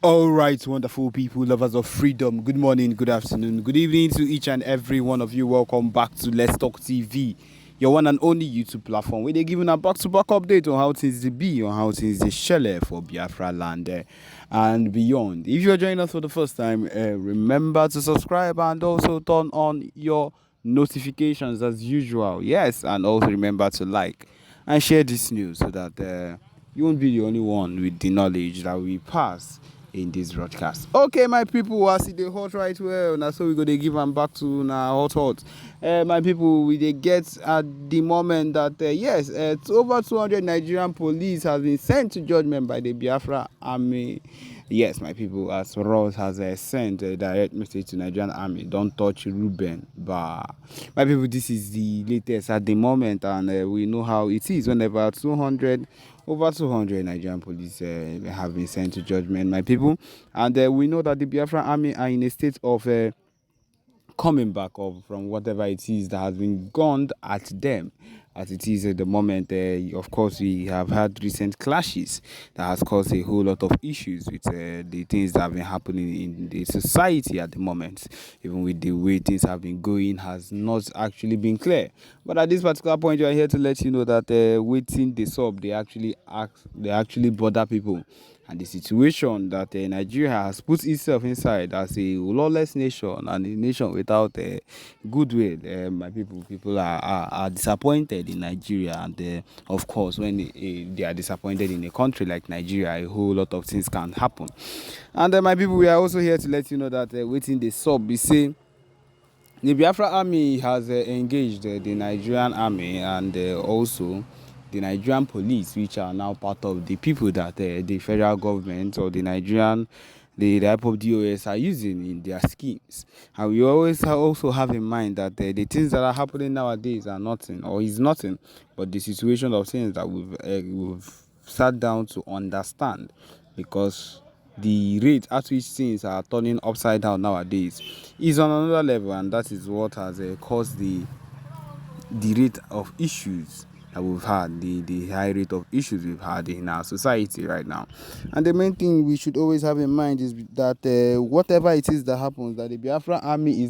All right, wonderful people, lovers of freedom. Good morning, good afternoon, good evening to each and every one of you. Welcome back to Let's Talk TV, your one and only YouTube platform where they're giving a back-to-back update on how things to be, on how things to shell for Biafra land and beyond. If you're joining us for the first time, remember to subscribe and also turn on your notifications as usual. Yes, and also remember to like and share this news so that you won't be the only one with the knowledge that we pass in this broadcast. Okay, my people, I see the hot right well. Now, so we're going to give them back to now hot. My people, we they get at the moment that yes, over 200 Nigerian police has been sent to judgment by the Biafra army. Yes, my people, as Ross has sent a direct message to Nigerian army, don't touch Ruben. But my people, this is the latest at the moment, and we know how it is whenever over 200 Nigerian police have been sent to judgment, my people. And we know that the Biafra army are in a state of coming back of from whatever it is that has been gunned at them as it is at the moment. Of course, we have had recent clashes that has caused a whole lot of issues with the things that have been happening in the society at the moment. Even with the way things have been going has not actually been clear. But at this particular point, we are here to let you know that waiting the sub, they actually bother people. And the situation that Nigeria has put itself inside as a lawless nation and a nation without goodwill, my people are disappointed in Nigeria. And of course, when they are disappointed in a country like Nigeria, a whole lot of things can happen. And my people, we are also here to let you know that waiting the sub, we say the Biafra army has engaged the Nigerian army and also the Nigerian police, which are now part of the people that the federal government or the IPOB DOS are using in their schemes. And we always also have in mind that the things that are happening nowadays are nothing or is nothing but the situation of things that we've sat down to understand, because the rate at which things are turning upside down nowadays is on another level, and that is what has caused the rate of issues that we've had, the high rate of issues we've had in our society right now. And the main thing we should always have in mind is that whatever it is that happens, that the Biafra army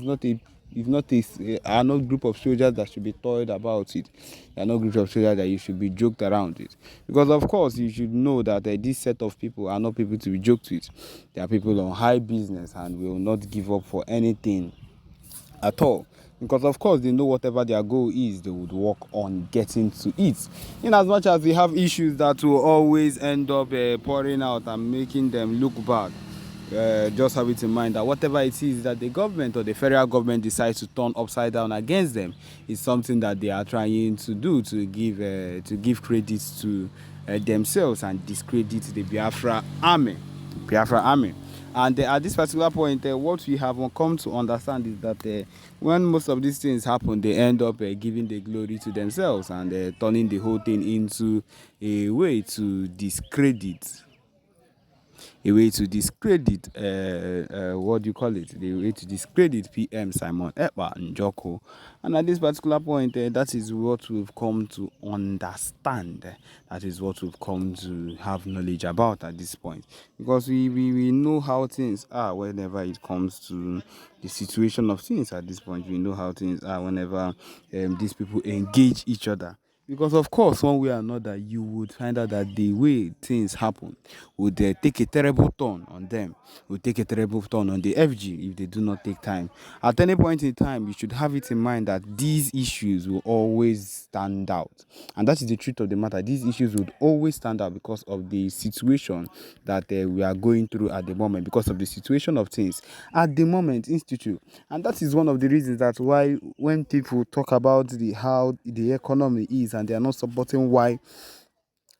are not group of soldiers that should be toyed about it. They are not group of soldiers that you should be joked around it. Because of course you should know that this set of people are not people to be joked with. They are people on high business and will not give up for anything at all. Because of course they know whatever their goal is, they would work on getting to it. In as much as they have issues that will always end up pouring out and making them look bad, just have it in mind that whatever it is that the government or the federal government decides to turn upside down against them is something that they are trying to do to give credit to themselves and discredit the Biafra army. And at this particular point, what we have come to understand is that when most of these things happen, they end up giving the glory to themselves and turning the whole thing into a way to discredit what do you call it? The way to discredit PM Simon Ekpa Njoko. And at this particular point, that is what we've come to understand. That is what we've come to have knowledge about at this point. Because we know how things are whenever it comes to the situation of things at this point. We know how things are whenever these people engage each other. Because of course, one way or another, you would find out that the way things happen would take a terrible turn on them, would take a terrible turn on the FG if they do not take time. At any point in time, you should have it in mind that these issues will always stand out. And that is the truth of the matter. These issues would always stand out because of the situation that we are going through at the moment, because of the situation of things at the moment, Institute. And that is one of the reasons that's why when people talk about how the economy is and they are not supporting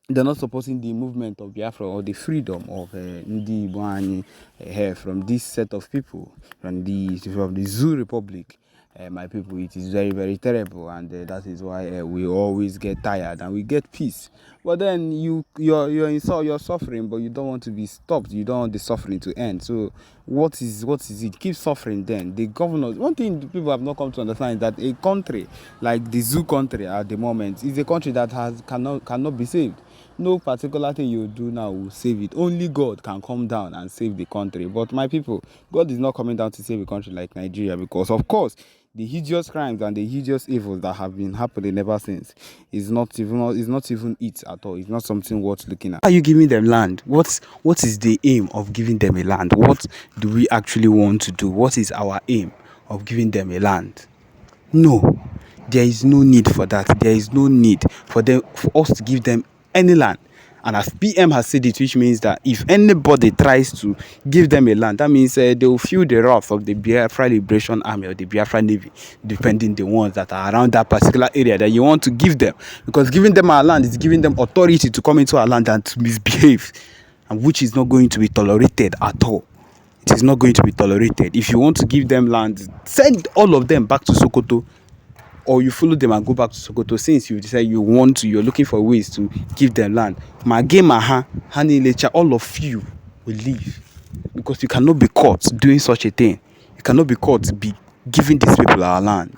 they're not supporting the movement of Biafra or the freedom of Ndi Igbo from this set of people, from the Zoo Republic. My people, it is very, very terrible, and that is why we always get tired and we get peace. But then you're suffering, but you don't want to be stopped. You don't want the suffering to end. So what is it? Keep suffering. Then the governors. One thing people have not come to understand is that a country like the Zoo country at the moment is a country that cannot be saved. No particular thing you do now will save it. Only God can come down and save the country. But my people, God is not coming down to save a country like Nigeria, because of course the hideous crimes and the hideous evils that have been happening ever since is not even it at all. It's not something worth looking at. Are you giving them land? What is the aim of giving them a land? What do we actually want to do? What is our aim of giving them a land? No, there is no need for that. There is no need for us to give them any land. And as PM has said it, which means that if anybody tries to give them a land, that means they will feel the wrath of the Biafra Liberation Army or the Biafra Navy, depending the ones that are around that particular area that you want to give them. Because giving them our land is giving them authority to come into our land and to misbehave, and which is not going to be tolerated at all. It is not going to be tolerated. If you want to give them land, send all of them back to Sokoto, or you follow them and go back to Sokoto. Since you decide you're looking for ways to give them land, all of you will leave, because you cannot be caught doing such a thing. You cannot be caught be giving these people our land.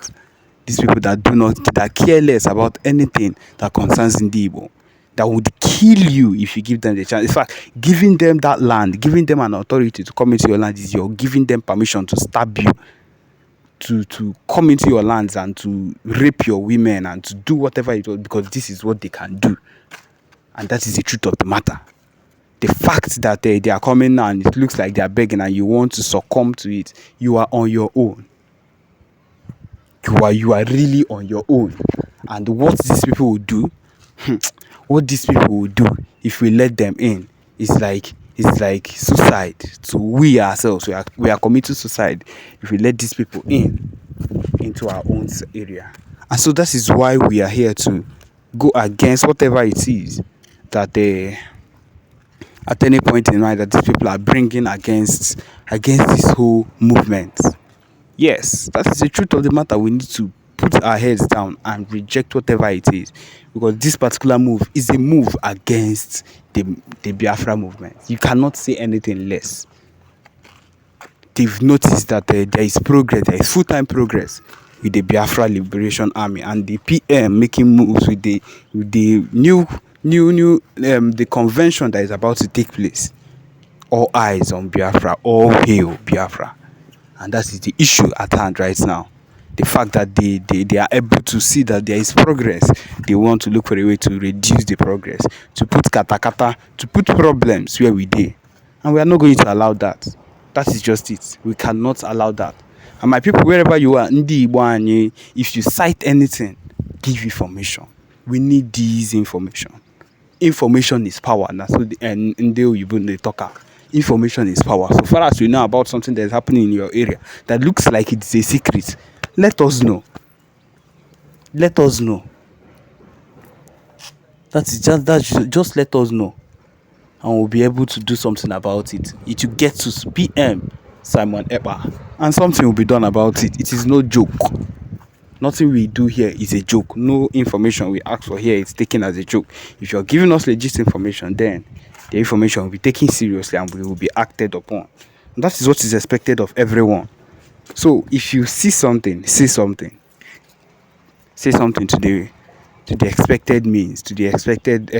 These people that care less about anything that concerns Ndibo, that would kill you if you give them the chance. In fact, giving them that land, giving them an authority to come into your land, is you're giving them permission to stab you, to come into your lands and to rape your women and to do whatever it was, because this is what they can do. And that is the truth of the matter. The fact that they are coming now and it looks like they are begging and you want to succumb to it, you are on your own. You are really on your own. And what these people will do, if we let them in, is like suicide to we ourselves. We are committing suicide if we let these people into our own area. And so that is why we are here to go against whatever it is that at any point in time that these people are bringing against this whole movement. Yes, that is the truth of the matter. We need to put our heads down and reject whatever it is, because this particular move is a move against the Biafra movement. You cannot say anything less. They've noticed that there is progress, there is full-time progress with the Biafra Liberation Army, and the PM making moves with the new the convention that is about to take place. All eyes on Biafra, all hail Biafra. And that is the issue at hand right now. The fact that they are able to see that there is progress, they want to look for a way to reduce the progress, to put katakata, to put problems where we did. And we are not going to allow that. That is just it. We cannot allow that. And my people, wherever you are, if you cite anything, give information. We need this information. Information is power. And so they talk. Information is power. So far as we know about something that is happening in your area that looks like it's a secret, let us know. Let us know. Just let us know, and we'll be able to do something about it. It will get to PM Simon Ekpa, and something will be done about it. It is no joke. Nothing we do here is a joke. No information we ask for here is taken as a joke. If you're giving us legit information, then the information will be taken seriously and we will be acted upon. And that is what is expected of everyone. So if you see something, say something. Say something to the expected means, to the expected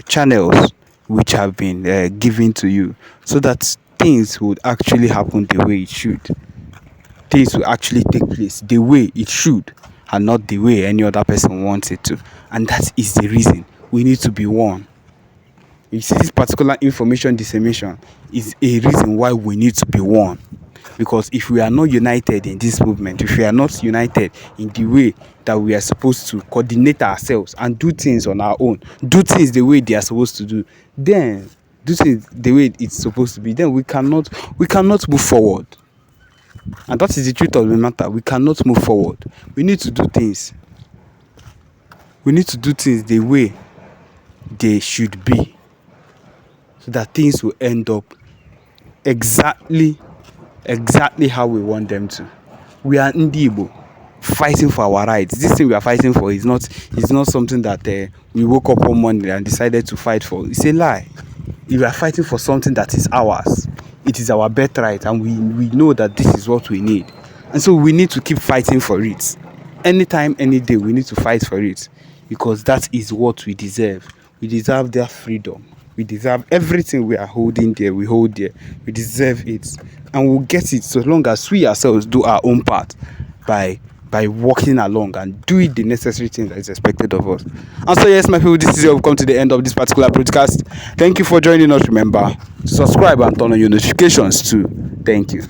channels which have been given to you, so that things would actually happen the way it should. Things will actually take place the way it should, and not the way any other person wants it to. And that is the reason we need to be one. You see, this particular information dissemination is a reason why we need to be one. Because if we are not united in this movement, if we are not united in the way that we are supposed to coordinate ourselves and do things on our own, do things the way they are supposed to do, then do things the way it's supposed to be, then we cannot move forward. And that is the truth of the matter. We cannot move forward. We need to do things. We need to do things the way they should be, so that things will end up exactly how we want them to. We are Ndibo, fighting for our rights. This thing we are fighting for is not something that we woke up one morning and decided to fight for. It's a lie. We are fighting for something that is ours. It is our birthright, and we know that this is what we need. And so we need to keep fighting for it. Anytime, any day, we need to fight for it, because that is what we deserve. We deserve their freedom. We deserve everything we are holding there. We hold there. We deserve it, and we'll get it so long as we ourselves do our own part by walking along and doing the necessary things that is expected of us. And so yes, my people, this is where we've come to the end of this particular podcast. Thank you for joining us. Remember to subscribe and turn on your notifications too. Thank you.